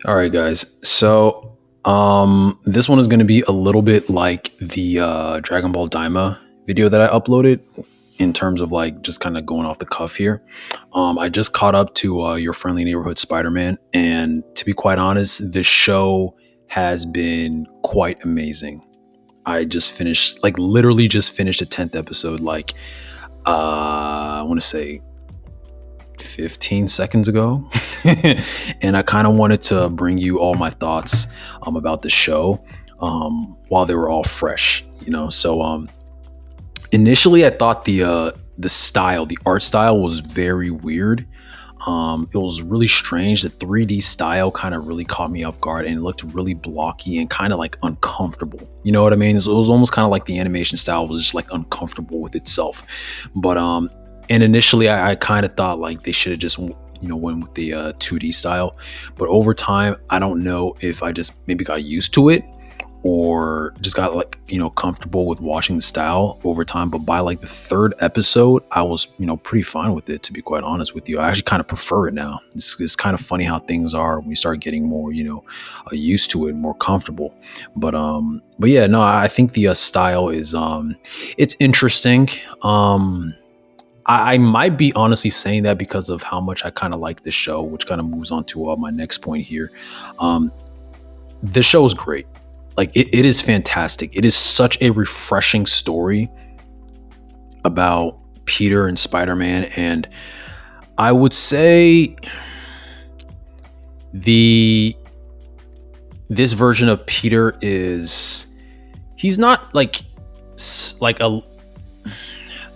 All right, guys. This one is going to be a little bit like the Dragon Ball Daima video that I uploaded in terms of like just kind of going off the cuff here. I just caught up to your friendly neighborhood Spider-Man, and to be quite honest, the show has been quite amazing. I just finished, like, literally just finished the 10th episode, like, I want to say 15 seconds ago. And I kind of wanted to bring you all my thoughts about the show while they were all fresh, initially I thought the art style was very weird. It was really strange. The 3D style kind of really caught me off guard, and it looked really blocky and kind of like uncomfortable. You know what I mean? It was almost kind of like the animation style was just like uncomfortable with itself. But and initially I kind of thought like they should have just went with the 2D style. But over time, I don't know if I just maybe got used to it or just got like comfortable with watching the style over time. But by like the third episode, I was pretty fine with it, to be quite honest with you. I actually kind of prefer it now. It's kind of funny how things are when you start getting more used to it, more comfortable. But yeah, no, I think the style is it's interesting. I might be honestly saying that because of how much I kind of like the show, which kind of moves on to my next point here. um the show is great. Like, it is fantastic. It is such a refreshing story about Peter and Spider-Man. And I would say the this version of Peter is, he's not like like a,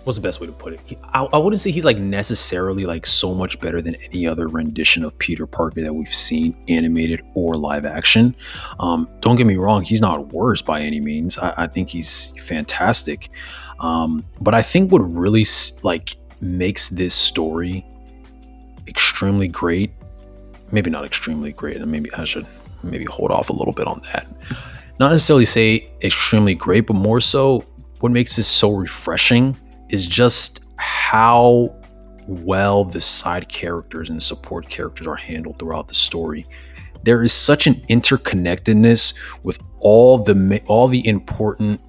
what's the best way to put it? I wouldn't say he's like necessarily like so much better than any other rendition of Peter Parker that we've seen, animated or live action. Don't get me wrong, he's not worse by any means. I think he's fantastic. But I think what really like makes this story extremely great, maybe not extremely great, and maybe I should maybe hold off a little bit on that. Not necessarily say extremely great, but more so what makes this so refreshing is just how well the side characters and support characters are handled throughout the story. There is such an interconnectedness with all the important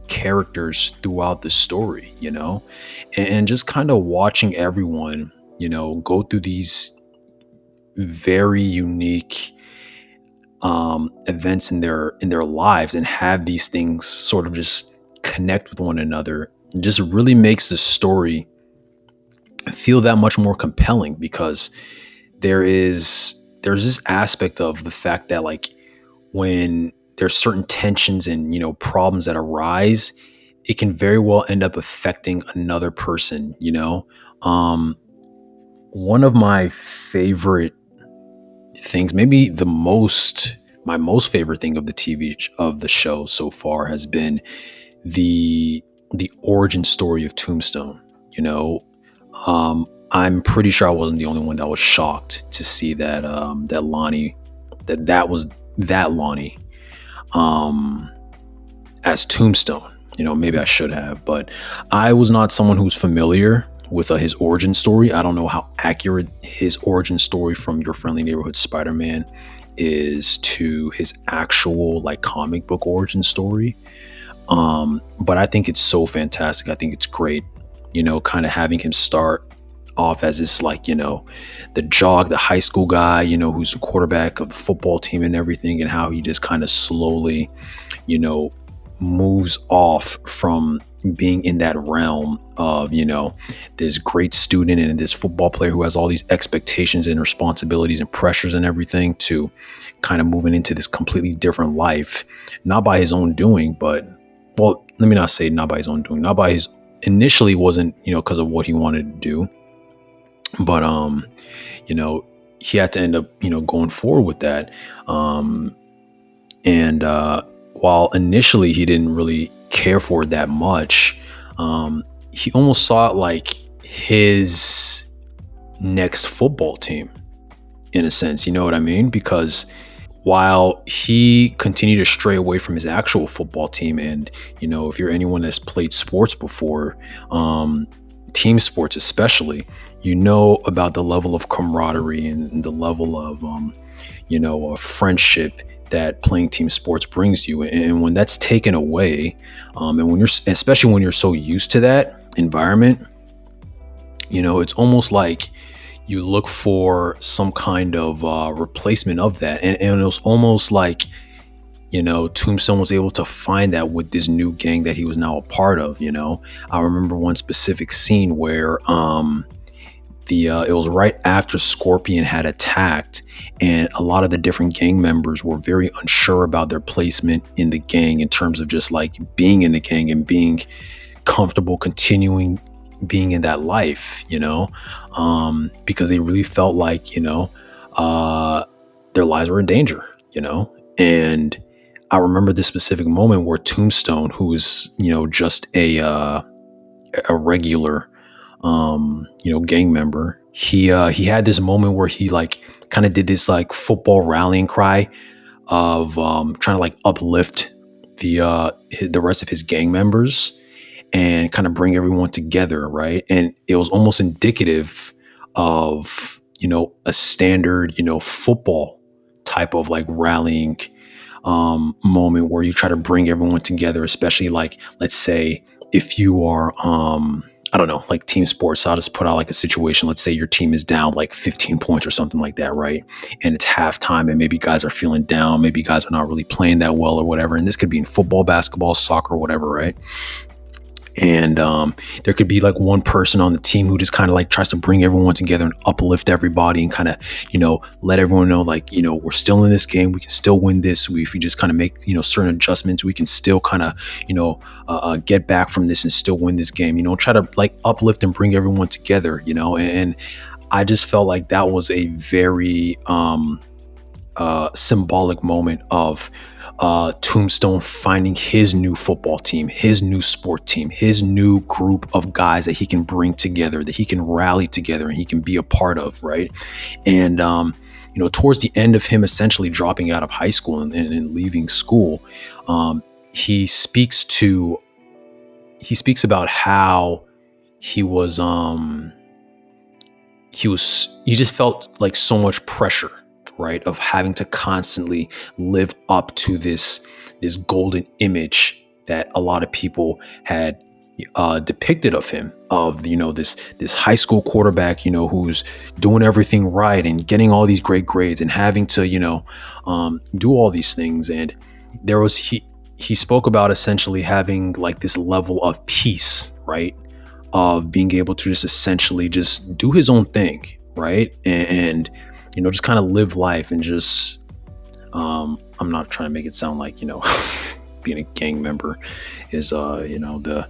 characters throughout the story, and just kind of watching everyone, go through these very unique events in their lives and have these things sort of just connect with one another just really makes the story feel that much more compelling, because there's this aspect of the fact that, like, when there's certain tensions and problems that arise, it can very well end up affecting another person. um One of my favorite things, maybe my most favorite thing of of the show so far, has been the origin story of Tombstone. You know, I'm pretty sure I wasn't the only one that was shocked to see that that Lonnie, that was that Lonnie, um, as Tombstone. Maybe I should have, but I was not someone who's familiar with his origin story. I don't know how accurate his origin story from Your Friendly Neighborhood Spider-Man is to his actual like comic book origin story. But I think it's so fantastic. I think it's great, kind of having him start off as this, like, the high school guy, who's the quarterback of the football team and everything, and how he just kind of slowly, you know, moves off from being in that realm of, this great student and this football player who has all these expectations and responsibilities and pressures and everything, to kind of moving into this completely different life, not by his own doing, but, well, let me not say not by his own doing, not by his, initially wasn't, because of what he wanted to do, but, you know, he had to end up, going forward with that. And while initially he didn't really care for it that much, he almost saw it like his next football team, in a sense. You know what I mean? Because while he continued to stray away from his actual football team, and if you're anyone that's played sports before, team sports especially, about the level of camaraderie and the level of a friendship that playing team sports brings you. And when that's taken away, and when you're, especially when you're so used to that environment, it's almost like you look for some kind of replacement of that. And it was almost like, Tombstone was able to find that with this new gang that he was now a part of. I remember one specific scene where the it was right after Scorpion had attacked, and a lot of the different gang members were very unsure about their placement in the gang in terms of just like being in the gang and being comfortable continuing being in that life, because they really felt like, their lives were in danger, and I remember this specific moment where Tombstone, who was, just a regular, gang member, he had this moment where he like kind of did this like football rallying cry of trying to like uplift the rest of his gang members and kind of bring everyone together, right? And it was almost indicative of, a standard, football type of like rallying moment where you try to bring everyone together, especially like, let's say if you are, I don't know, like team sports. So I'll just put out like a situation. Let's say your team is down like 15 points or something like that, right? And it's halftime and maybe guys are feeling down. Maybe guys are not really playing that well or whatever. And this could be in football, basketball, soccer, whatever, right? And there could be like one person on the team who just kind of like tries to bring everyone together and uplift everybody and kind of, let everyone know like, we're still in this game. We can still win this. If we just kind of make, certain adjustments, we can still kind of, get back from this and still win this game, try to like uplift and bring everyone together, and I just felt like that was a very symbolic moment of Tombstone finding his new football team, his new sport team, his new group of guys that he can bring together, that he can rally together and he can be a part of, right? And towards the end of him essentially dropping out of high school and leaving school, he speaks about how he just felt like so much pressure, right, of having to constantly live up to this golden image that a lot of people had depicted of him, of this high school quarterback, who's doing everything right and getting all these great grades and having to do all these things. And there was he spoke about essentially having like this level of peace, right, of being able to just essentially just do his own thing, right, and just kind of live life and just, I'm not trying to make it sound like, being a gang member is, the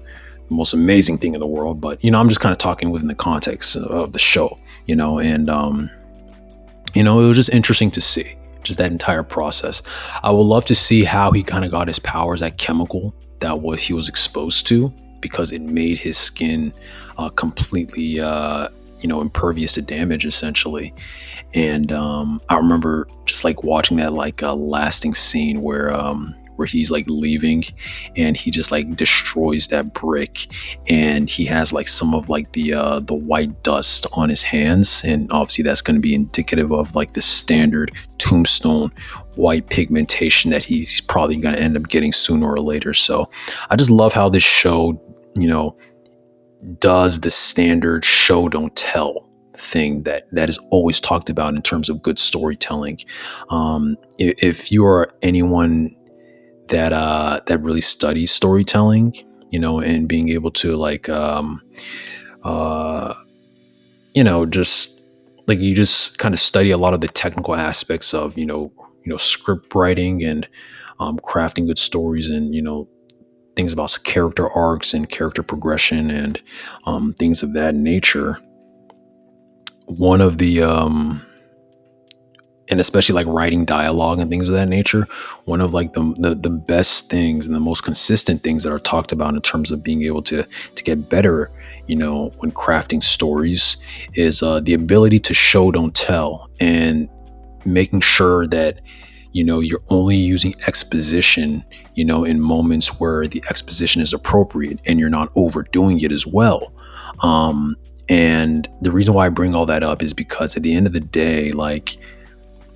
most amazing thing in the world. But, I'm just kind of talking within the context of the show, and, it was just interesting to see just that entire process. I would love to see how he kind of got his powers, that chemical that he was exposed to, because it made his skin completely, impervious to damage, essentially. And I remember just like watching that like lasting scene where he's like leaving and he just like destroys that brick, and he has like some of like the white dust on his hands, and obviously that's going to be indicative of like the standard Tombstone white pigmentation that he's probably going to end up getting sooner or later. So I just love how this show, does the standard show don't tell thing that is always talked about in terms of good storytelling. If you are anyone that really studies storytelling, and being able to like just like you just kind of study a lot of the technical aspects of script writing and crafting good stories, and things about character arcs and character progression and things of that nature. One of the and especially like writing dialogue and things of that nature, one of like the best things and the most consistent things that are talked about in terms of being able to get better, when crafting stories, is the ability to show don't tell, and making sure that you're only using exposition in moments where the exposition is appropriate and you're not overdoing it as well. And the reason why I bring all that up is because at the end of the day, like,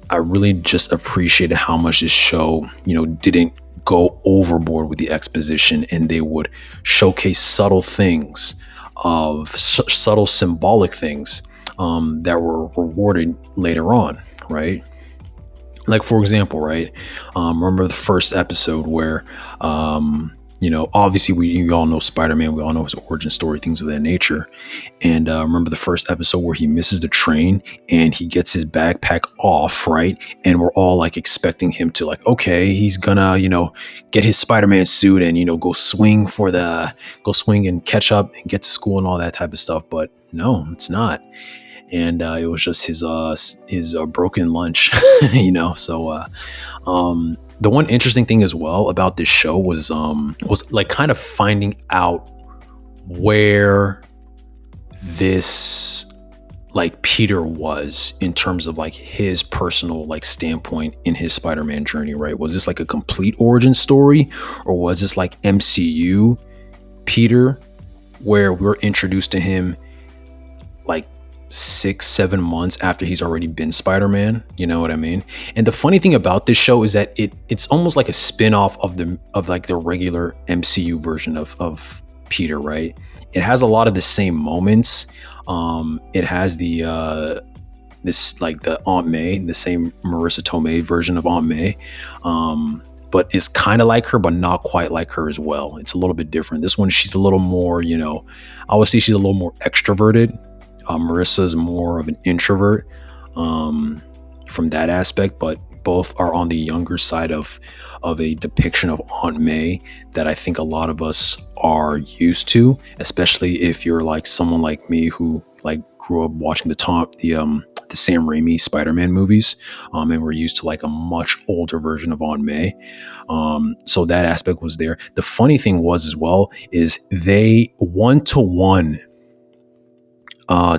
I really just appreciated how much this show, didn't go overboard with the exposition, and they would showcase subtle things subtle symbolic things that were rewarded later on, right? Like, for example, right? Remember the first episode where, obviously we all know Spider-Man, we all know his origin story, things of that nature. And remember the first episode where he misses the train and he gets his backpack off, right? And we're all like expecting him to like, okay, he's gonna, get his Spider-Man suit and, go swing and catch up and get to school and all that type of stuff. But no, it's not. And it was just his broken lunch, So the one interesting thing as well about this show was like kind of finding out where this like Peter was in terms of like his personal like standpoint in his Spider-Man journey, right? Was this like a complete origin story, or was this like MCU Peter, where we're introduced to him like 6-7 months after he's already been Spider-Man? You know what I mean? And the funny thing about this show is that it's almost like a spin-off of like the regular MCU version of Peter, right? It has a lot of the same moments. It has the Aunt May, the same Marissa Tomei version of Aunt May. But it's kind of like her, but not quite like her as well. It's a little bit different. This one, she's a little more, I would say she's a little more extroverted. Marissa is more of an introvert from that aspect, but both are on the younger side of a depiction of Aunt May that I think a lot of us are used to, especially if you're like someone like me who like grew up watching the Sam Raimi Spider-Man movies, and we're used to like a much older version of Aunt May. So that aspect was there. The funny thing was as well is they 1-to-1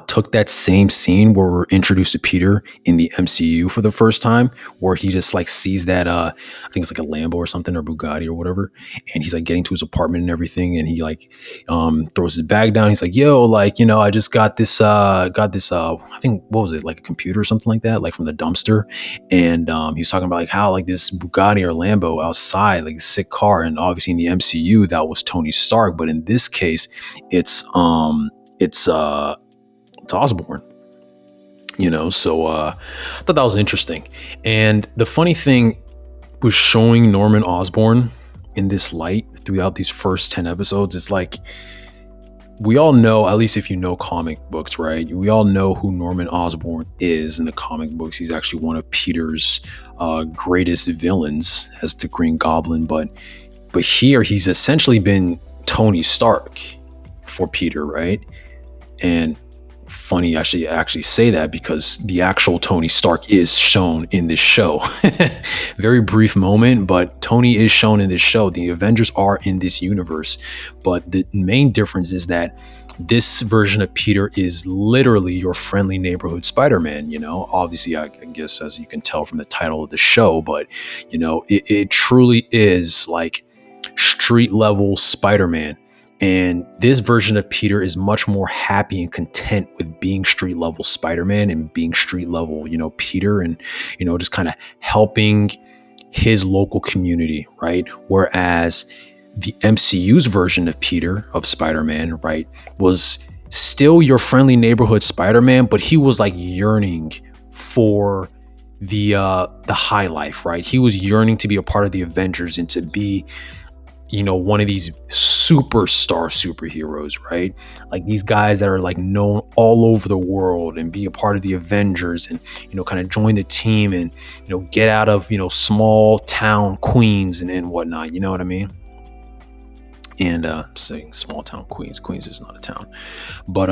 took that same scene where we're introduced to Peter in the MCU for the first time, where he just like sees that I think it's like a Lambo or something, or Bugatti or whatever, and he's like getting to his apartment and everything, and he like throws his bag down. He's like, yo, like, I just got this I think, what was it, like a computer or something like that, like from the dumpster. And he was talking about like how like this Bugatti or Lambo outside, like a sick car, and obviously in the MCU that was Tony Stark, but in this case it's Osborn, so I thought that was interesting. And the funny thing was showing Norman Osborn in this light throughout these first 10 episodes is like, we all know, at least if you know comic books, right? We all know who Norman Osborn is in the comic books. He's actually one of Peter's greatest villains as the Green Goblin, but here he's essentially been Tony Stark for Peter, right? And funny actually say that, because the actual Tony Stark is shown in this show. Very brief moment, but Tony is shown in this show. The Avengers are in this universe, but the main difference is that this version of Peter is literally your friendly neighborhood Spider-Man. Obviously, I guess as you can tell from the title of the show, but it truly is like street level Spider-Man. And this version of Peter is much more happy and content with being street level Spider-Man and being street level, Peter, and, just kind of helping his local community, right? Whereas the MCU's version of Peter, of Spider-Man, right, was still your friendly neighborhood Spider-Man, but he was like yearning for the high life, right? He was yearning to be a part of the Avengers and to be, one of these superstar superheroes, right? Like these guys that are like known all over the world and be a part of the Avengers and, kind of join the team and, get out of, small town Queens and whatnot. You know what I mean? And saying small town Queens is not a town, but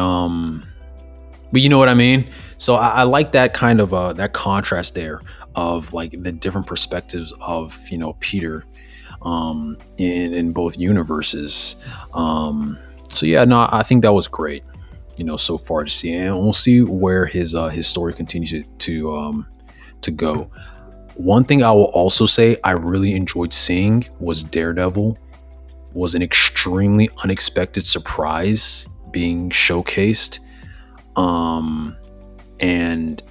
you know what I mean? So I like that kind of that contrast there of like the different perspectives of, Peter in both universes. So yeah, no, I think that was great, so far to see, and we'll see where his story continues to go. One thing I will also say I really enjoyed seeing was Daredevil was an extremely unexpected surprise being showcased, and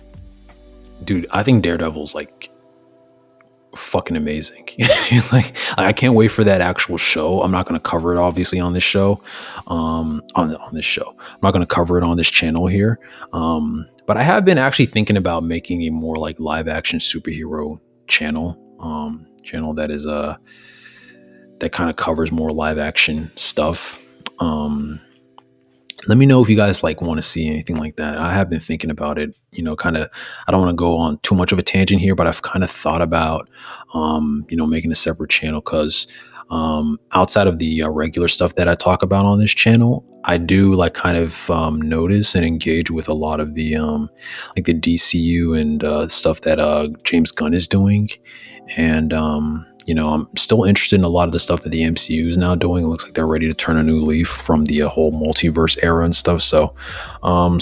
dude, I think Daredevil's like fucking amazing. Like I can't wait for that actual show. I'm not going to cover it obviously on this show. On this show. I'm not going to cover it on this channel here. But I have been actually thinking about making a more like live action superhero channel. Channel that is that kind of covers more live action stuff. Let me know if you guys like want to see anything like that. I have been thinking about it, kind of, I don't want to go on too much of a tangent here, but I've kind of thought about, making a separate channel because outside of the regular stuff that I talk about on this channel, I do like kind of notice and engage with a lot of the like the DCU and stuff that James Gunn is doing. And, I'm still interested in a lot of the stuff that the MCU is now doing. It looks like they're ready to turn a new leaf from the whole multiverse era and stuff. So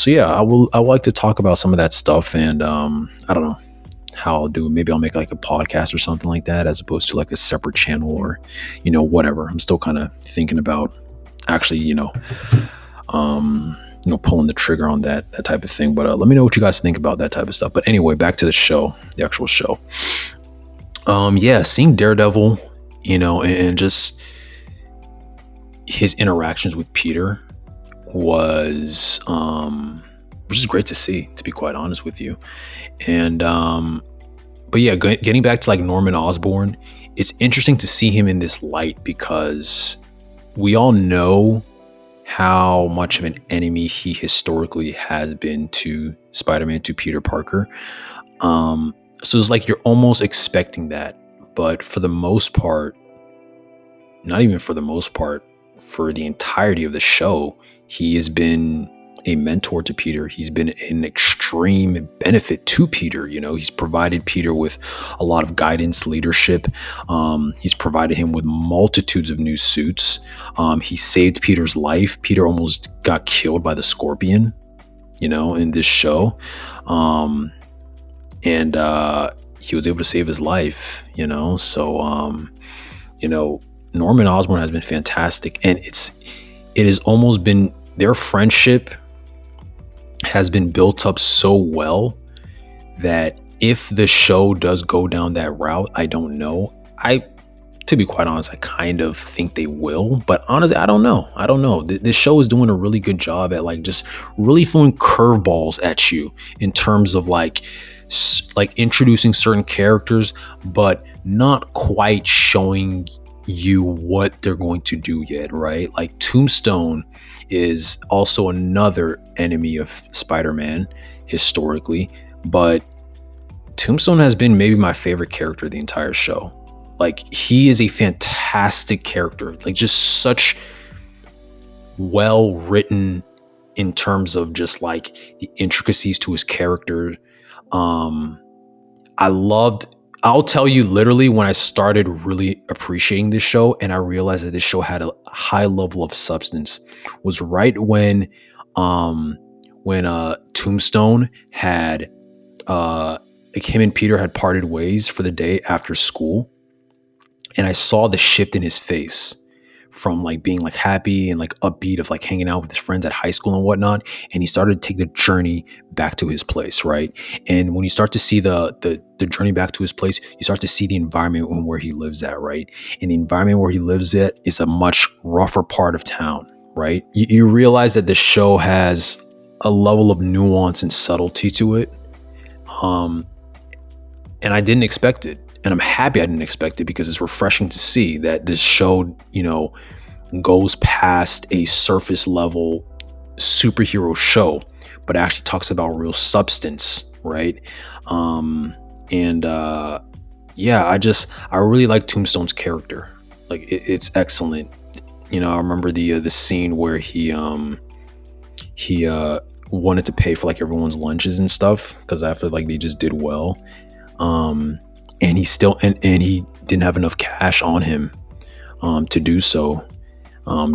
yeah, I would like to talk about some of that stuff. And I don't know how I'll do it. Maybe I'll make like a podcast or something like that, as opposed to like a separate channel or, whatever. I'm still kind of thinking about actually, pulling the trigger on that type of thing. But let me know what you guys think about that type of stuff. But anyway, back to the show, the actual show. Yeah, seeing Daredevil, and just his interactions with Peter was which is great to see, to be quite honest with you. And but yeah, getting back to like Norman Osborn, it's interesting to see him in this light because we all know how much of an enemy he historically has been to Spider-Man, to Peter Parker. So it's like you're almost expecting that, but for the most part, not even for the most part, for the entirety of the show, he has been a mentor to Peter. He's been an extreme benefit to Peter. He's provided Peter with a lot of guidance, leadership. He's provided him with multitudes of new suits. He saved Peter's life. Peter almost got killed by the Scorpion, in this show. And he was able to save his life, so Norman Osborn has been fantastic, and it has almost been, their friendship has been built up so well that if the show does go down that route, I don't know, to be quite honest, I kind of think they will, but honestly, I don't know. This show is doing a really good job at like just really throwing curveballs at you in terms of like introducing certain characters, but not quite showing you what they're going to do yet, right? Like Tombstone is also another enemy of Spider-Man historically, but Tombstone has been maybe my favorite character of the entire show. Like, he is a fantastic character, like just such well written in terms of just like the intricacies to his character. I'll tell you, literally, when I started really appreciating this show and I realized that this show had a high level of substance was right when Tombstone had like him and Peter had parted ways for the day after school, and I saw the shift in his face from like being like happy and like upbeat of like hanging out with his friends at high school and whatnot, and he started to take the journey back to his place, right? And when you start to see the journey back to his place, you start to see the environment where he lives at, right? And the environment where he lives at is a much rougher part of town, right? You realize that the show has a level of nuance and subtlety to it, and I didn't expect it. And I'm happy I didn't expect it, because it's refreshing to see that this show, goes past a surface level superhero show, but actually talks about real substance, right? Yeah, I really like Tombstone's character. Like, it's excellent. I remember the scene where he wanted to pay for like everyone's lunches and stuff, because after like they just did well. And he still and he didn't have enough cash on him to do so.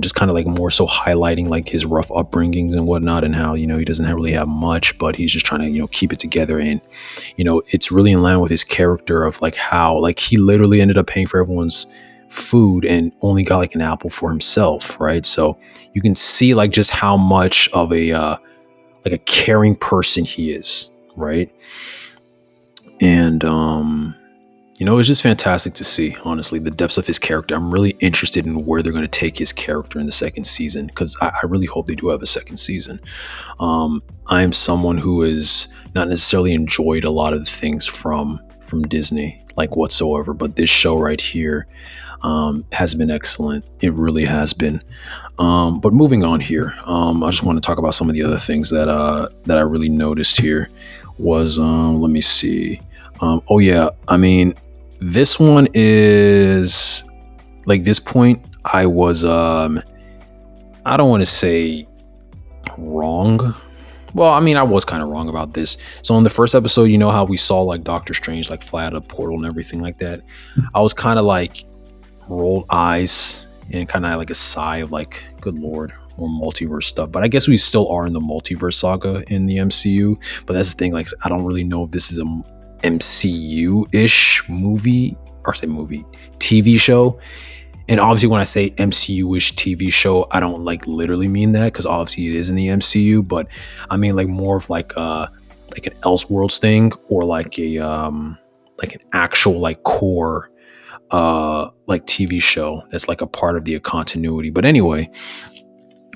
Just kind of like more so highlighting like his rough upbringings and whatnot, and how he doesn't really have much, but he's just trying to keep it together. And it's really in line with his character of like how like he literally ended up paying for everyone's food and only got like an apple for himself, right? So you can see like just how much of a like a caring person he is, right? And it's just fantastic to see, honestly, the depths of his character. I'm really interested in where they're going to take his character in the second season, because I really hope they do have a second season. I am someone who has not necessarily enjoyed a lot of the things from Disney, like whatsoever, but this show right here has been excellent. It really has been. But moving on here, I just want to talk about some of the other things that I really noticed here. Was let me see. Oh yeah, I mean, this one is like this point. I was I don't want to say wrong. Well, I mean, I was kind of wrong about this. So in the first episode, you know how we saw like Doctor Strange like fly out a portal and everything like that. I was kind of like rolled eyes and kind of like a sigh of like, good lord, more multiverse stuff. But I guess we still are in the multiverse saga in the MCU. But that's the thing, like, I don't really know if this is a MCU-ish movie, or say movie, TV show. And obviously when I say MCU-ish TV show, I don't like literally mean that, because obviously it is in the MCU, but I mean like more of like an Elseworlds thing, or like an actual like core like TV show that's like a part of the continuity. But anyway,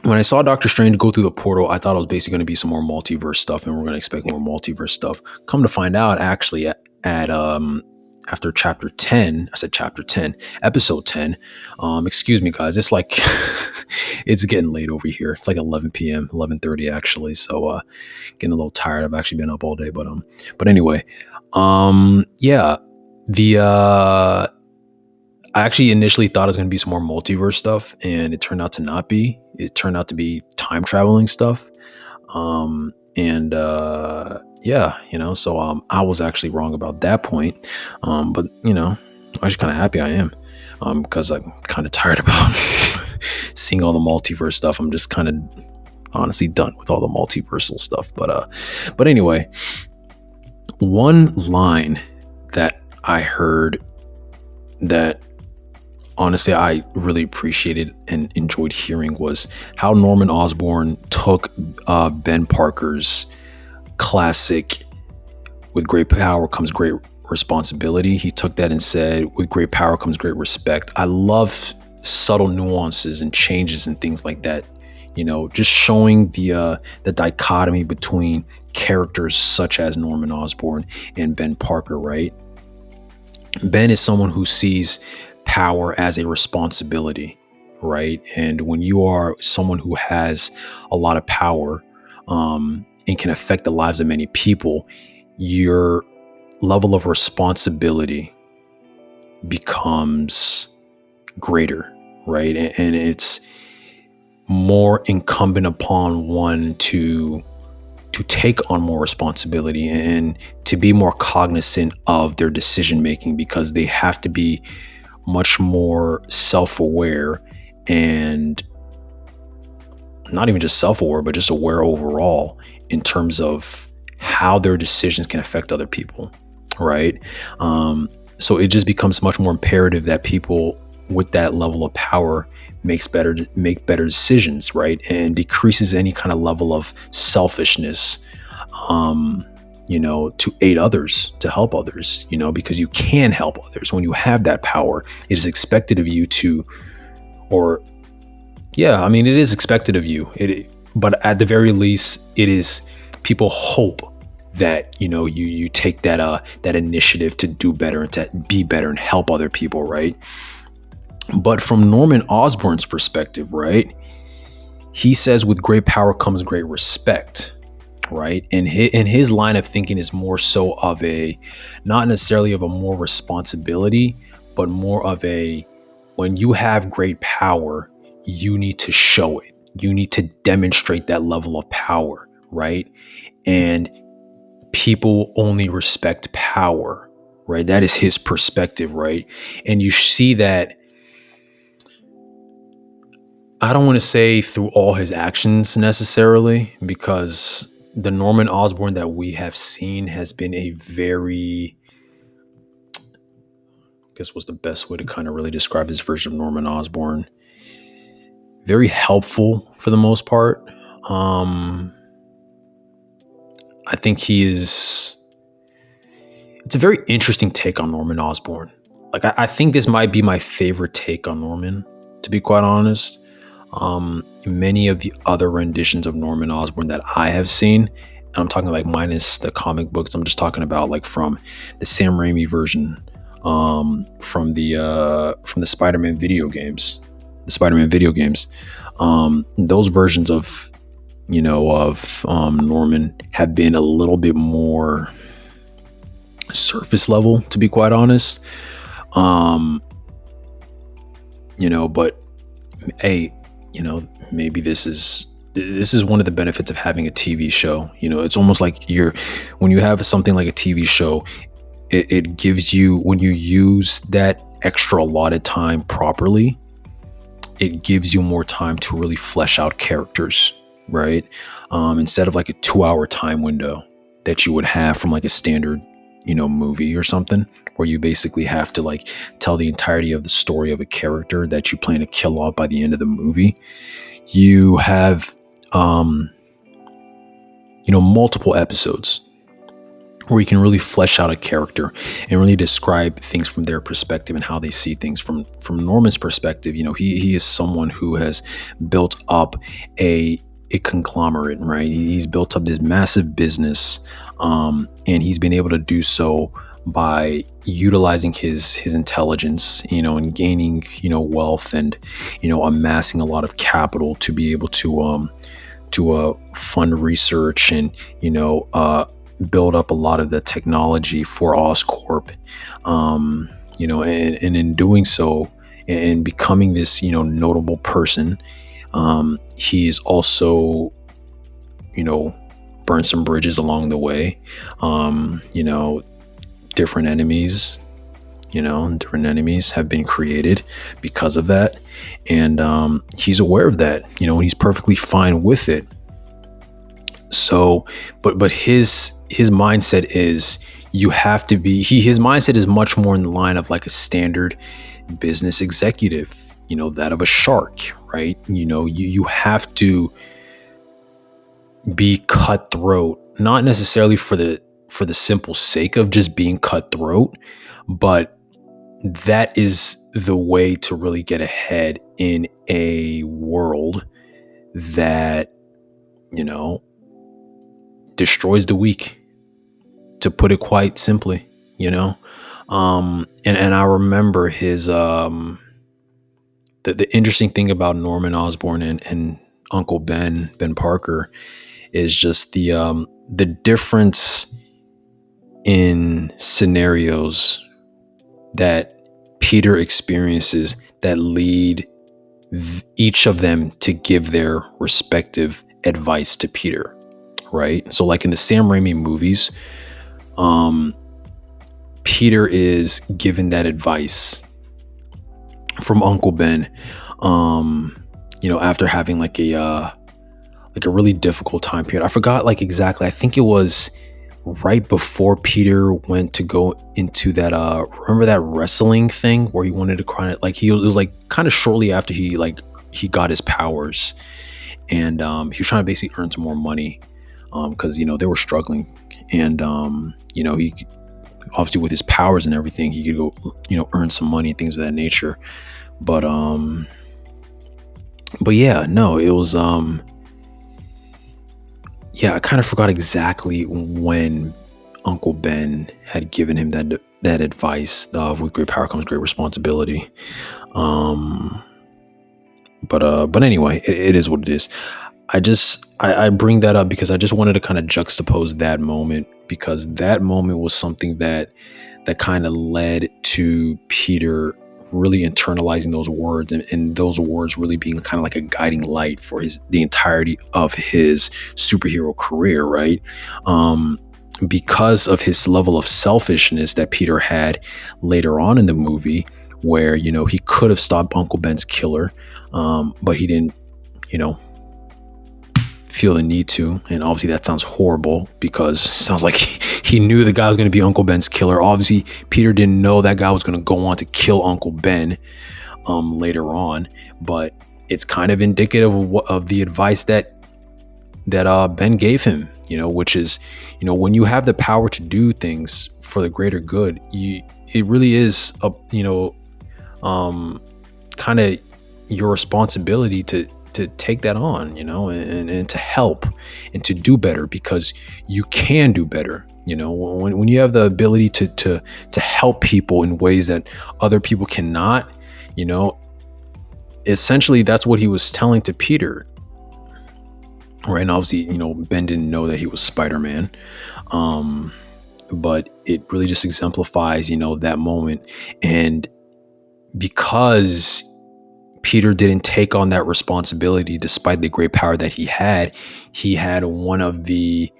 when I saw Doctor Strange go through the portal, I thought it was basically going to be some more multiverse stuff, and we're going to expect more multiverse stuff. Come to find out, actually, at after chapter 10, I said chapter 10, episode 10. Excuse me, guys. It's like it's getting late over here. It's like 11 p.m., 11:30 actually. So getting a little tired. I've actually been up all day, but anyway, yeah, the I actually initially thought it was going to be some more multiverse stuff, and it turned out to not be. It turned out to be time traveling stuff. And yeah, so I was actually wrong about that point. But I'm just kind of happy I am, because I'm kind of tired about seeing all the multiverse stuff. I'm just kind of honestly done with all the multiversal stuff. But anyway, one line that I heard that honestly I really appreciated and enjoyed hearing was how Norman Osborn took Ben Parker's classic "with great power comes great responsibility." He took that and said, "with great power comes great respect." I love subtle nuances and changes and things like that, just showing the dichotomy between characters such as Norman Osborn and Ben Parker, right? Ben is someone who sees power as a responsibility, right? And when you are someone who has a lot of power, and can affect the lives of many people, your level of responsibility becomes greater, right? And it's more incumbent upon one to take on more responsibility and to be more cognizant of their decision making, because they have to be much more self-aware, and not even just self-aware, but just aware overall in terms of how their decisions can affect other people, right? So it just becomes much more imperative that people with that level of power make better decisions, right? And decreases any kind of level of selfishness, to aid others, to help others, because you can help others. When you have that power, it is expected of you to, or yeah, I mean, it is expected of you. But at the very least, it is, people hope that, you take that initiative to do better and to be better and help other people, right? But from Norman Osborn's perspective, right, he says with great power comes great respect, right? And his line of thinking is more so of a, not necessarily of a more responsibility, but more of a, when you have great power, you need to show it. You need to demonstrate that level of power, right? And people only respect power, right? That is his perspective, right? And you see that, I don't want to say through all his actions necessarily, because the Norman Osborn that we have seen has been a very, I guess what's the best way to kind of really describe this version of Norman Osborn? Very helpful for the most part. I think he is, it's a very interesting take on Norman Osborn. Like I think this might be my favorite take on Norman, to be quite honest. Many of the other renditions of Norman Osborn that I have seen, and I'm talking like minus the comic books, I'm just talking about like from the Sam Raimi version, from the Spider-Man video games, those versions of Norman have been a little bit more surface level, to be quite honest. But hey, maybe this is one of the benefits of having a TV show. It's almost like when you have something like a TV show, it gives you, when you use that extra allotted time properly, it gives you more time to really flesh out characters, right? Instead of like a 2-hour time window that you would have from like a standard, movie or something, where you basically have to like tell the entirety of the story of a character that you plan to kill off by the end of the movie. You have, multiple episodes where you can really flesh out a character and really describe things from their perspective and how they see things. From Norman's perspective, he is someone who has built up a conglomerate, right? He's built up this massive business, and he's been able to do so by utilizing his intelligence, and gaining, wealth, and, amassing a lot of capital to be able to fund research and, build up a lot of the technology for Oscorp, and in doing so and becoming this, notable person, he's also, burned some bridges along the way, different enemies have been created because of that. And he's aware of that, and he's perfectly fine with it. So, but his mindset is, you have to be, his mindset is much more in the line of like a standard business executive, that of a shark, right? You have to be cutthroat, not necessarily for the simple sake of just being cutthroat, but that is the way to really get ahead in a world that, destroys the weak, to put it quite simply, and I remember his, the interesting thing about Norman Osborn and Uncle Ben Parker is just the difference in scenarios that Peter experiences that lead each of them to give their respective advice to Peter, right? So like in the Sam Raimi movies, Peter is given that advice from Uncle Ben, after having like a really difficult time period. I forgot like exactly. I think it was right before Peter went to go into that, remember that wrestling thing where he wanted to kind of like, it was like kind of shortly after he got his powers, and he was trying to basically earn some more money, because they were struggling, and he obviously, with his powers and everything, he could go earn some money, things of that nature. But yeah, no, it was I kind of forgot exactly when Uncle Ben had given him that advice of, with great power comes great responsibility. But anyway, it is what it is. I bring that up because I just wanted to kind of juxtapose that moment, because that moment was something that kind of led to Peter really internalizing those words, and those words really being kind of like a guiding light for the entirety of his superhero career, right? Because of his level of selfishness that Peter had later on in the movie, where he could have stopped Uncle Ben's killer, but he didn't feel the need to. And obviously that sounds horrible, because it sounds like he knew the guy was going to be Uncle Ben's killer. Obviously Peter didn't know that guy was going to go on to kill Uncle Ben later on, but it's kind of indicative of the advice that Ben gave him, which is, when you have the power to do things for the greater good, it really is a, kind of your responsibility to take that on, and to help and to do better, because you can do better. When you have the ability to help people in ways that other people cannot, essentially that's what he was telling to Peter. Right. And obviously, Ben didn't know that he was Spider-Man. But it really just exemplifies, that moment. And because Peter didn't take on that responsibility, despite the great power that he had one of the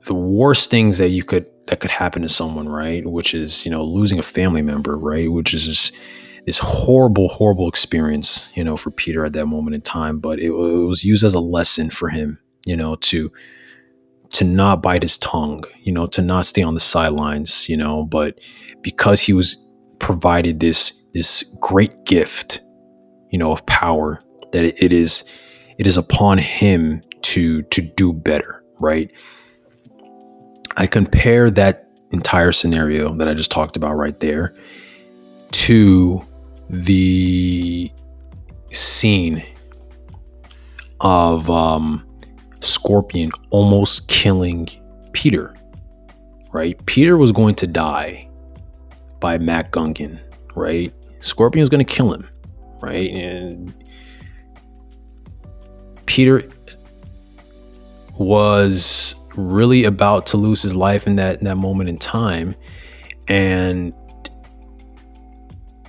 worst things that could happen to someone, right? Which is, losing a family member, right? Which is just this horrible, horrible experience, for Peter at that moment in time. But it was used as a lesson for him, to not bite his tongue, to not stay on the sidelines, but because he was provided this great gift, of power, that it is upon him to do better, right? I compare that entire scenario that I just talked about right there to the scene of Scorpion almost killing Peter, right? Peter was going to die by Mac Gungan, right? Scorpion was going to kill him, right? And Peter was really about to lose his life in that moment in time, and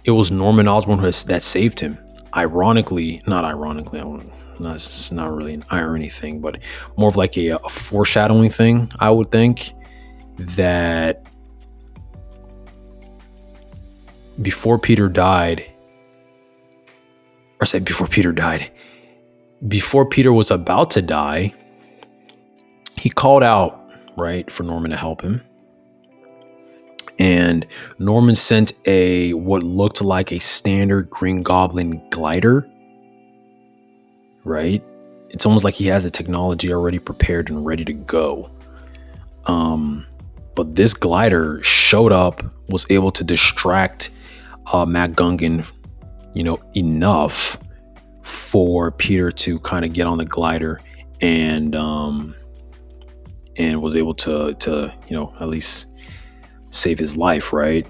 it was Norman Osborn that saved him. Not ironically, it's not really an irony thing, but more of like a foreshadowing thing, I would think, that before Peter was about to die, he called out, right, for Norman to help him. And Norman sent what looked like a standard Green Goblin glider, right? It's almost like he has the technology already prepared and ready to go. But this glider showed up, was able to distract Mac Gungan, enough for Peter to kind of get on the glider and was able to at least save his life, right?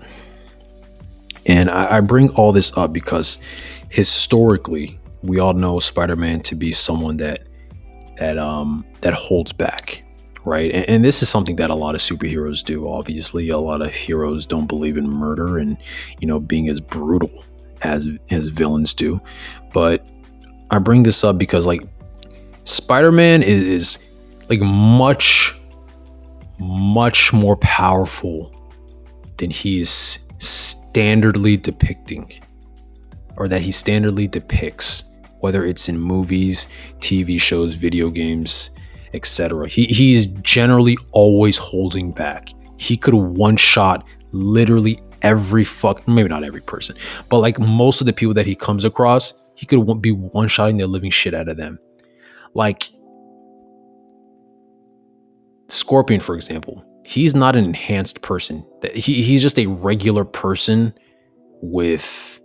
And I bring all this up because historically, we all know Spider-Man to be someone that holds back, right? And this is something that a lot of superheroes do. Obviously, a lot of heroes don't believe in murder and being as brutal as villains do. But I bring this up because like Spider-Man is like much more powerful than he is standardly depicting, or that he standardly depicts, whether it's in movies, TV shows, video games, etc. He's generally always holding back. He could one-shot literally maybe not every person, but like most of the people that he comes across, he could be one-shotting the living shit out of them. Like Scorpion, for example, he's not an enhanced person. He's just a regular person with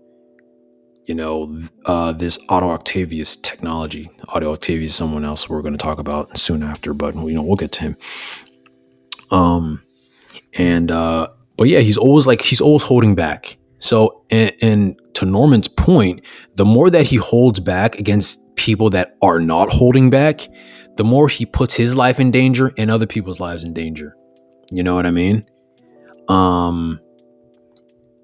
this Otto Octavius technology. Otto Octavius is someone else we're going to talk about soon after, but we'll get to him. But yeah, he's always holding back. So, and to Norman's point, the more that he holds back against people that are not holding back, the more he puts his life in danger and other people's lives in danger. You know what I mean?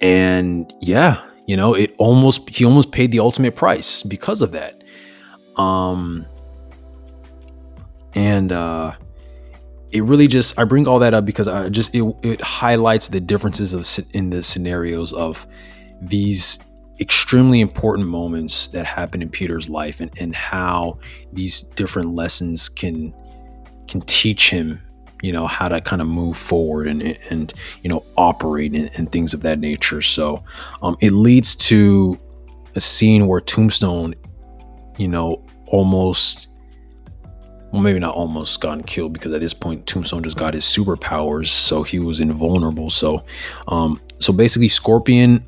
And yeah, he almost paid the ultimate price because of that. It really I bring all that up because it highlights the differences in the scenarios of these extremely important moments that happen in Peter's life, and how these different lessons can teach him, how to kind of move forward and operate and things of that nature. So it leads to a scene where Tombstone, almost well, maybe not almost gotten killed, because at this point Tombstone just got his superpowers, so he was invulnerable. So basically Scorpion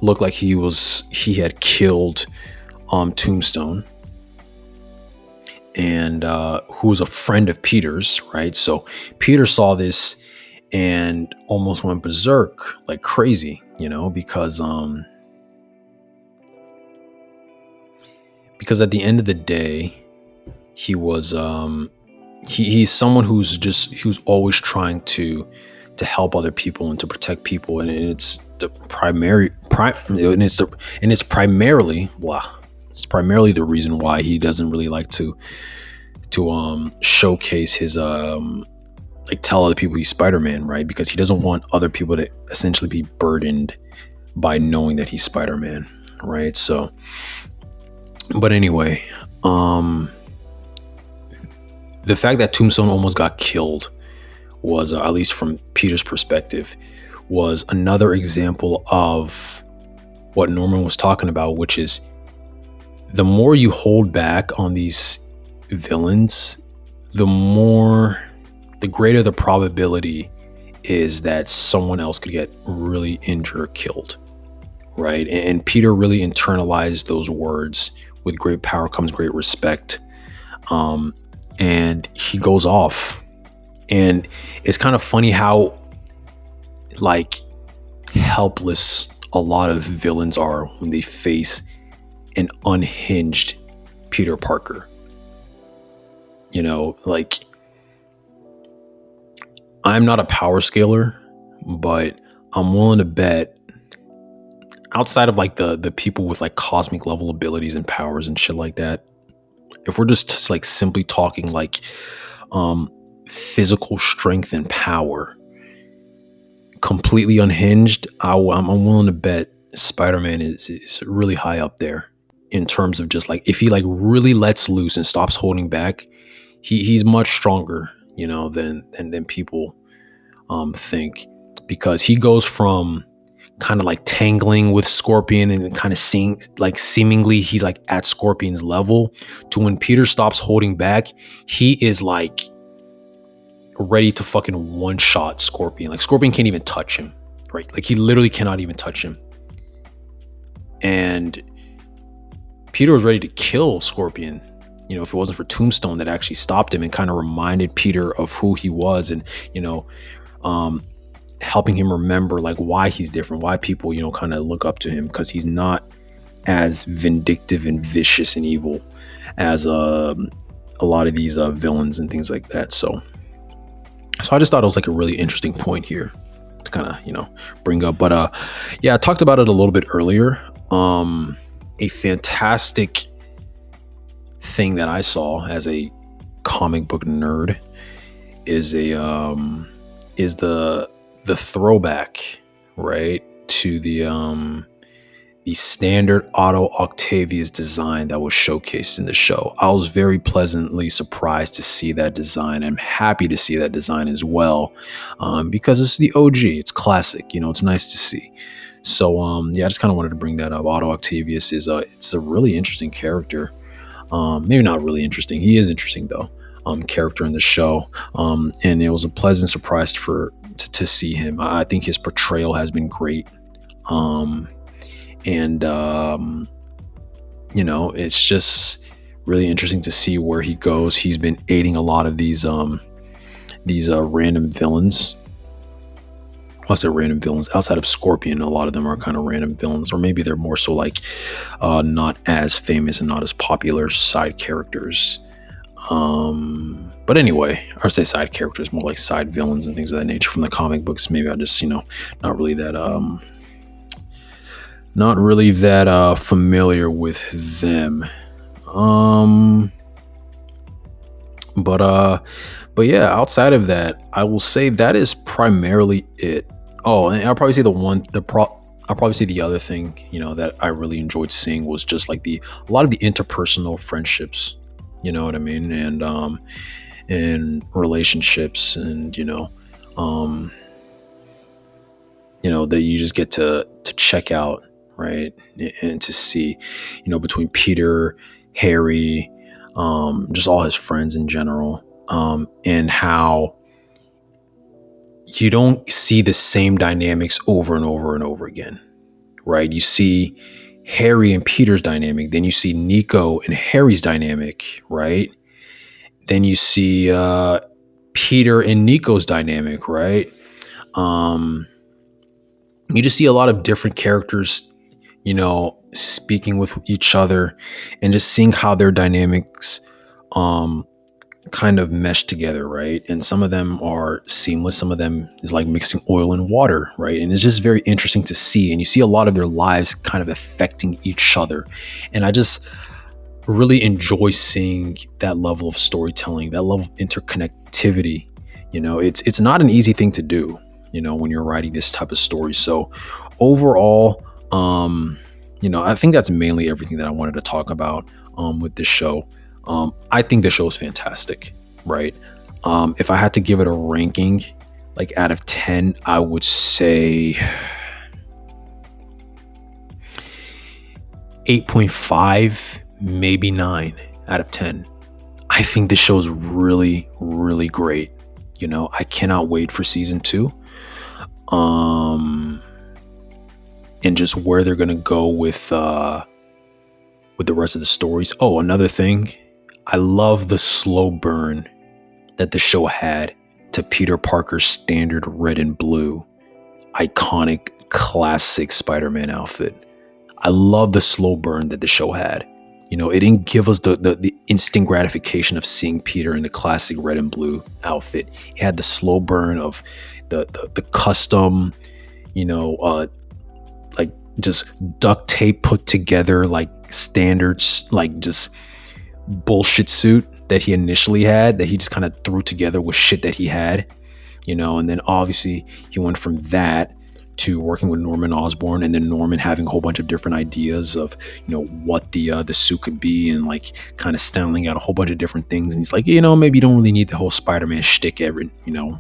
looked like he had killed Tombstone, and who was a friend of Peter's, right? So Peter saw this and almost went berserk like crazy, because at the end of the day, he was he's someone who's always trying to help other people and to protect people, and it's the primary and it's primarily it's primarily the reason why he doesn't really like to showcase his like tell other people he's Spider-Man, right? Because he doesn't want other people to essentially be burdened by knowing that he's Spider-Man, right? So, but anyway, the fact that Tombstone almost got killed was, at least from Peter's perspective, was another example of what Norman was talking about, which is the more you hold back on these villains, the greater the probability is that someone else could get really injured or killed, right? And Peter really internalized those words: with great power comes great respect. And he goes off, and it's kind of funny how like helpless a lot of villains are when they face an unhinged Peter Parker. Like, I'm not a power scaler, but I'm willing to bet, outside of like the people with like cosmic level abilities and powers and shit like that, if we're just like simply talking like physical strength and power, completely unhinged, I'm willing to bet Spider-Man is really high up there in terms of just like, if he like really lets loose and stops holding back, he's much stronger, than people think, because he goes from kind of like tangling with Scorpion and kind of seemingly he's like at Scorpion's level, to when Peter stops holding back, he is like ready to fucking one shot Scorpion. Like, Scorpion can't even touch him, right? Like, he literally cannot even touch him. And Peter was ready to kill Scorpion, if it wasn't for Tombstone that actually stopped him and kind of reminded Peter of who he was, and helping him remember like why he's different, why people kind of look up to him, because he's not as vindictive and vicious and evil as a lot of these villains and things like that. So I just thought it was like a really interesting point here to kind of bring up. But I talked about it a little bit earlier. A fantastic thing that I saw as a comic book nerd is the throwback, right, to the standard Otto Octavius design that was showcased in the show. I was very pleasantly surprised to see that design. I'm happy to see that design as well, because it's the OG. It's classic. It's nice to see. So I just kind of wanted to bring that up. Otto Octavius it's a really interesting character. Maybe not really interesting. He is interesting though. Character in the show. And it was a pleasant surprise to see him. I think his portrayal has been great. It's just really interesting to see where he goes. He's been aiding a lot of these random villains. I say random villains outside of Scorpion. A lot of them are kind of random villains, or maybe they're more so like not as famous and not as popular side characters. But anyway, or say side characters, more like side villains and things of that nature from the comic books. Maybe I just not really that familiar with them. But yeah, outside of that, I will say that is primarily it. Oh, and I'll probably say I'll probably say the other thing, that I really enjoyed seeing was just like a lot of the interpersonal friendships, you know what I mean? And relationships, and that you just get to check out, right? And to see, between Peter, Harry, just all his friends in general, and how you don't see the same dynamics over and over and over again, right? You see Harry and Peter's dynamic, then you see Nico and Harry's dynamic, right? Then you see Peter and Nico's dynamic, right? You just see a lot of different characters, speaking with each other and just seeing how their dynamics kind of mesh together, right? And some of them are seamless, some of them is like mixing oil and water, right? And it's just very interesting to see, and you see a lot of their lives kind of affecting each other. And I just really enjoy seeing that level of storytelling, that level of interconnectivity. It's not an easy thing to do, when you're writing this type of story. So overall, I think that's mainly everything that I wanted to talk about with this show. I think the show is fantastic, right? If I had to give it a ranking, like out of 10, I would say 8.5, maybe 9 out of 10. I think the show is really, really great. I cannot wait for season 2. And just where they're gonna go with the rest of the stories. Oh, another thing, I love the slow burn that the show had to Peter Parker's standard red and blue, iconic, classic Spider-Man outfit. I love the slow burn that the show had. It didn't give us the instant gratification of seeing Peter in the classic red and blue outfit. It had the slow burn of the custom, like just duct tape put together, like standards, like just bullshit suit that he initially had, that he just kind of threw together with shit that he had, and then obviously he went from that to working with Norman Osborn, and then Norman having a whole bunch of different ideas of, what the suit could be, and like kind of styling out a whole bunch of different things. And he's like, maybe you don't really need the whole Spider-Man shtick,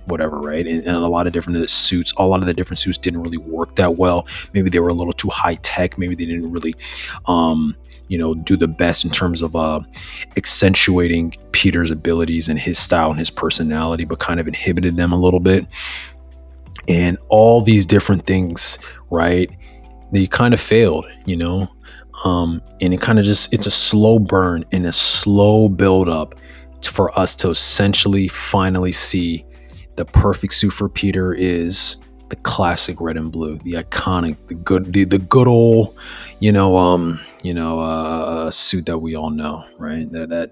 whatever, right? And a lot of different suits, a lot of the different suits didn't really work that well. Maybe they were a little too high tech. Maybe they didn't really, do the best in terms of accentuating Peter's abilities and his style and his personality, but kind of inhibited them a little bit. And all these different things, right? They kind of failed, and it kind of it's a slow burn and a slow build up for us to essentially finally see the perfect suit for Peter is the classic red and blue, the iconic, the good old, suit that we all know, right? That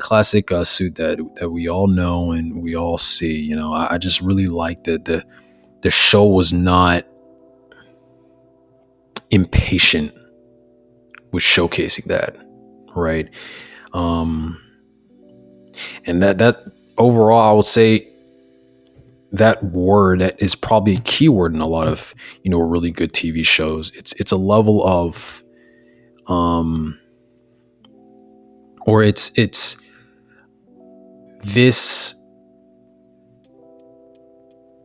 classic suit that we all know and we all see. I just really like that the show was not impatient with showcasing that, right? And that overall, I would say that word that is probably a key word in a lot of really good TV shows. It's a level of or it's this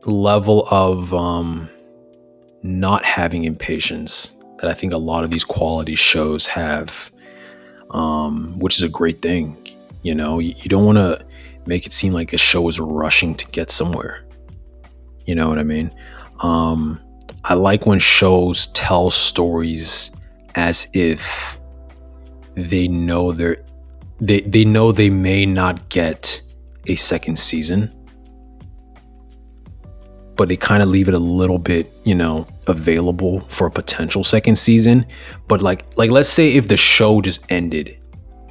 level of not having impatience that I think a lot of these quality shows have, which is a great thing. You don't want to make it seem like the show is rushing to get somewhere. You know what I mean? I like when shows tell stories as if they know they know they may not get a second season, but they kind of leave it a little bit, available for a potential second season. But like let's say if the show just ended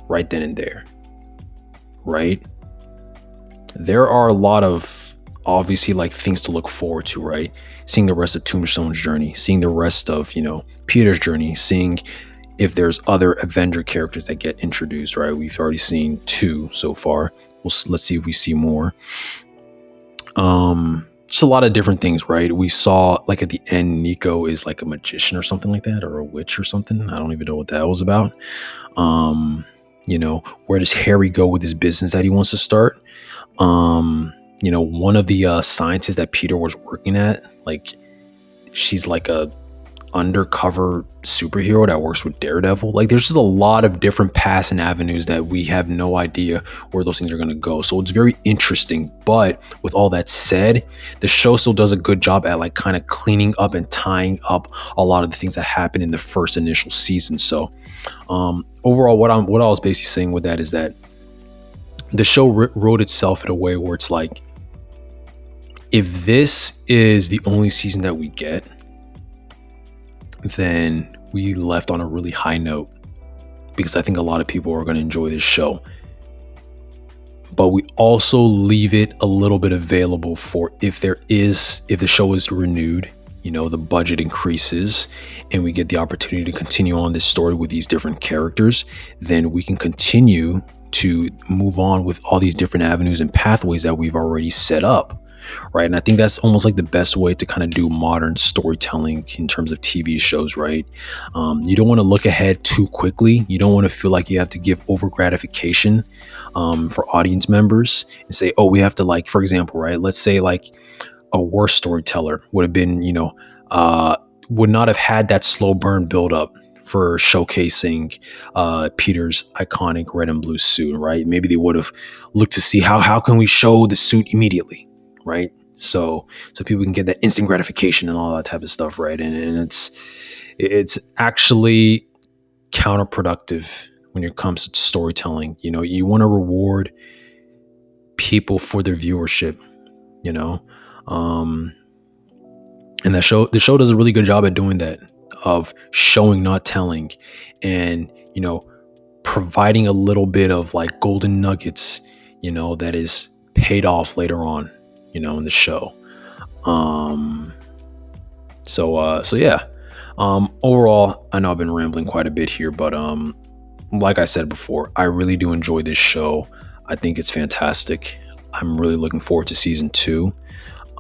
right then and there, right? There are a lot of obviously like things to look forward to, right? Seeing the rest of Tombstone's journey, seeing the rest of, Peter's journey, seeing if there's other Avenger characters that get introduced, right? We've already seen 2 so far. Let's see if we see more. Just a lot of different things, right? We saw like at the end, Nico is like a magician or something like that, or a witch or something. I don't even know what that was about. Where does Harry go with his business that he wants to start? One of the scientists that Peter was working at, like she's like a undercover superhero that works with Daredevil. Like there's just a lot of different paths and avenues that we have no idea where those things are going to go. So it's very interesting. But with all that said, the show still does a good job at like kind of cleaning up and tying up a lot of the things that happened in the first initial season. So overall, what I was basically saying with that is that the show wrote itself in a way where it's like, if this is the only season that we get, then we left on a really high note, because I think a lot of people are going to enjoy this show. But we also leave it a little bit available for if the show is renewed, the budget increases and we get the opportunity to continue on this story with these different characters, then we can continue to move on with all these different avenues and pathways that we've already set up. Right. And I think that's almost like the best way to kind of do modern storytelling in terms of TV shows. Right. You don't want to look ahead too quickly. You don't want to feel like you have to give over gratification for audience members and say, oh, we have to, like, for example, right. Let's say like a worse storyteller would have been, would not have had that slow burn buildup for showcasing Peter's iconic red and blue suit. Right. Maybe they would have looked to see how can we show the suit immediately. Right. So people can get that instant gratification and all that type of stuff. Right. And it's actually counterproductive when it comes to storytelling. You want to reward people for their viewership, and the show does a really good job at doing that, of showing, not telling, and, providing a little bit of like golden nuggets, that is paid off later on, in the show. So yeah. Overall, I know I've been rambling quite a bit here, but like I said before, I really do enjoy this show. I think it's fantastic. I'm really looking forward to season 2.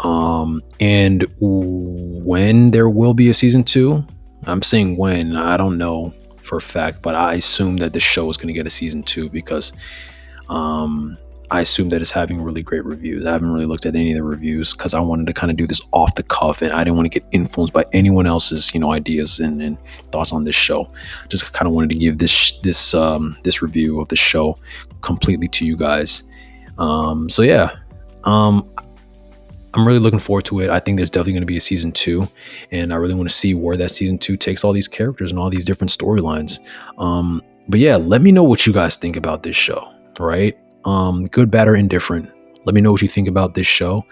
And when there will be a season 2, I'm saying when, I don't know for a fact, but I assume that the show is going to get a season 2 because I assume that it's having really great reviews. I haven't really looked at any of the reviews because I wanted to kind of do this off the cuff, and I didn't want to get influenced by anyone else's, ideas and thoughts on this show. Just kind of wanted to give this review of the show completely to you guys. So yeah, I'm really looking forward to it. I think there's definitely going to be a season 2, and I really want to see where that season 2 takes all these characters and all these different storylines. But yeah, let me know what you guys think about this show, right? Good, bad, or indifferent. Let me know what you think about this show.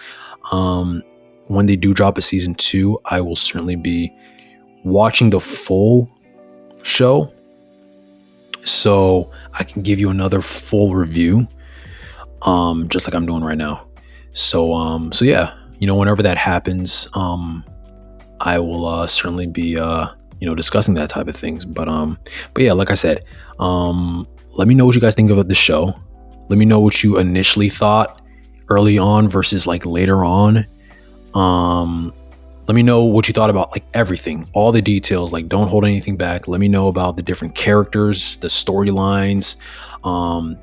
When they do drop a season 2, I will certainly be watching the full show, so I can give you another full review, just like I'm doing right now. So yeah, whenever that happens, I will certainly be discussing that type of things. But yeah, like I said, let me know what you guys think about the show. Let me know what you initially thought early on versus like later on. Let me know what you thought about like everything, all the details. Like, don't hold anything back. Let me know about the different characters, the storylines,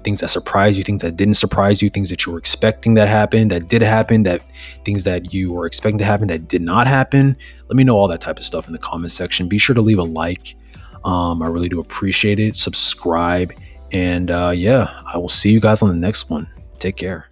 things that surprised you, things that didn't surprise you, things that you were expecting that happened, that did happen, that things that you were expecting to happen that did not happen. Let me know all that type of stuff in the comment section. Be sure to leave a like. I really do appreciate it. Subscribe. And yeah, I will see you guys on the next one. Take care.